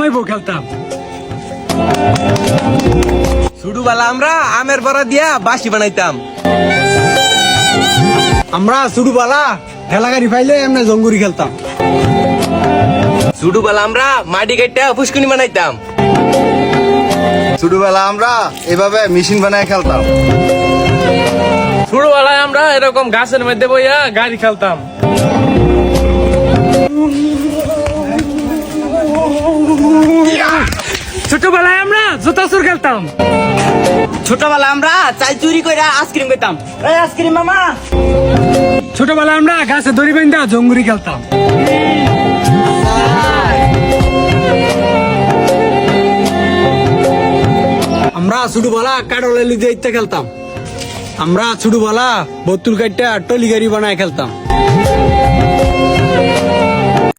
ঘুমাইবো খেলতাম। ছোটবেলা আমরা আমের বড়া দিয়া বাঁশি বানাইতাম। আমরা ছোটবেলা ঠেলা গাড়ি পাইলে এমনি জঙ্গুরি খেলতাম। ছোটবেলা আমরা মাটি কাটটা ফুসকুনি বানাইতাম। ছোটবেলা আমরা এভাবে মেশিন বানায় খেলতাম। ছোটবেলায় আমরা এরকম গাছের মধ্যে বইয়া গাড়ি খেলতাম। ছোটবেলায় আমরা জুতা চোর খেলতাম। ছোটবেলা আমরা চাই চুরি করে আইসক্রিম খেতাম। এই আইসক্রিম মামা। ছোটবেলায় আমরা গাছে দড়ি বান্ধা জঙ্গুরি খেলতাম। আমরা ছোটবেলা কাঠলে লিজে ইত্যা খেলতাম। আমরা ছোটবেলা বোতল কাটটা টলি গাড়ি বানায় খেলতাম।